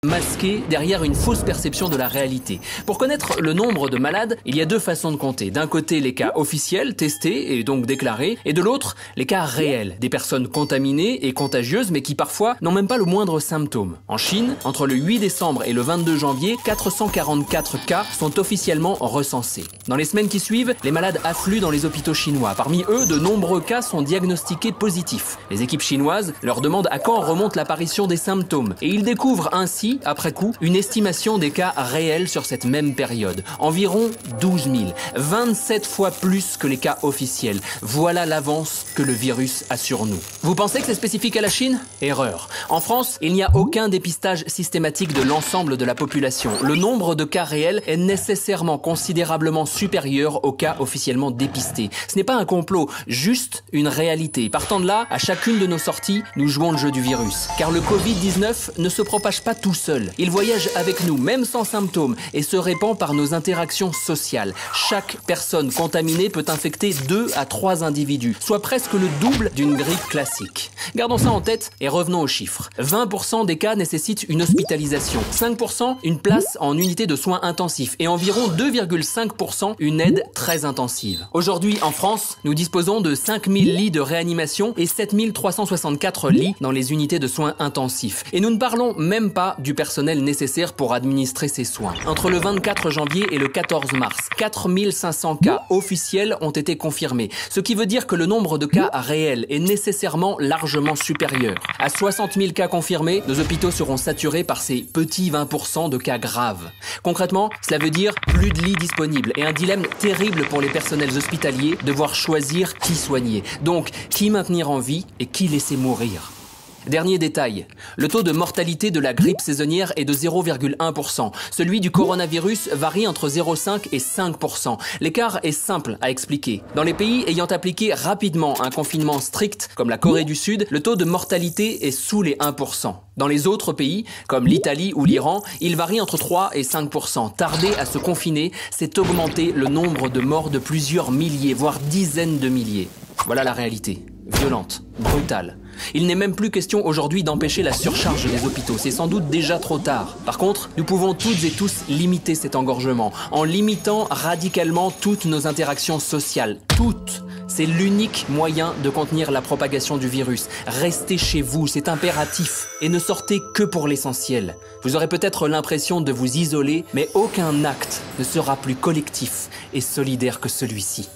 masqué derrière une fausse perception de la réalité. Pour connaître le nombre de malades, il y a deux façons de compter. D'un côté, les cas officiels, testés et donc déclarés, et de l'autre, les cas réels, des personnes contaminées et contagieuses, mais qui parfois n'ont même pas le moindre symptôme. En Chine, entre le 8 décembre et le 22 janvier, 444 cas sont officiellement recensés. Dans les semaines qui suivent, les malades affluent dans les hôpitaux chinois. Parmi eux, de nombreux cas sont diagnostiqués positifs. Les équipes chinoises leur demandent à quand remonte l'apparition des symptômes, et ils découvrent ainsi après coup, une estimation des cas réels sur cette même période. Environ 12 000, 27 fois plus que les cas officiels. Voilà l'avance que le virus a sur nous. Vous pensez que c'est spécifique à la Chine? Erreur. En France, il n'y a aucun dépistage systématique de l'ensemble de la population. Le nombre de cas réels est nécessairement considérablement supérieur aux cas officiellement dépistés. Ce n'est pas un complot, juste une réalité. Partant de là, à chacune de nos sorties, nous jouons le jeu du virus. Car le Covid-19 ne se propage pas tout seul. Il voyage avec nous, même sans symptômes, et se répand par nos interactions sociales. Chaque personne contaminée peut infecter 2 à 3 individus, soit presque le double d'une grippe classique. Gardons ça en tête et revenons aux chiffres. 20% des cas nécessitent une hospitalisation, 5% une place en unité de soins intensifs et environ 2,5% une aide très intensive. Aujourd'hui, en France, nous disposons de 5000 lits de réanimation et 7364 lits dans les unités de soins intensifs. Et nous ne parlons même pas du personnel nécessaire pour administrer ces soins. Entre le 24 janvier et le 14 mars, 4500 cas officiels ont été confirmés, ce qui veut dire que le nombre de cas réels est nécessairement largement supérieur. À 60 000 cas confirmés, nos hôpitaux seront saturés par ces petits 20% de cas graves. Concrètement, cela veut dire plus de lits disponibles et un dilemme terrible pour les personnels hospitaliers, devoir choisir qui soigner. Donc, qui maintenir en vie et qui laisser mourir. Dernier détail, le taux de mortalité de la grippe saisonnière est de 0,1%. Celui du coronavirus varie entre 0,5 et 5%. L'écart est simple à expliquer. Dans les pays ayant appliqué rapidement un confinement strict, comme la Corée du Sud, le taux de mortalité est sous les 1%. Dans les autres pays, comme l'Italie ou l'Iran, il varie entre 3 et 5%. Tarder à se confiner, c'est augmenter le nombre de morts de plusieurs milliers, voire dizaines de milliers. Voilà la réalité. Violente, brutale. Il n'est même plus question aujourd'hui d'empêcher la surcharge des hôpitaux, c'est sans doute déjà trop tard. Par contre, nous pouvons toutes et tous limiter cet engorgement, en limitant radicalement toutes nos interactions sociales. Toutes. C'est l'unique moyen de contenir la propagation du virus. Restez chez vous, c'est impératif. Et ne sortez que pour l'essentiel. Vous aurez peut-être l'impression de vous isoler, mais aucun acte ne sera plus collectif et solidaire que celui-ci.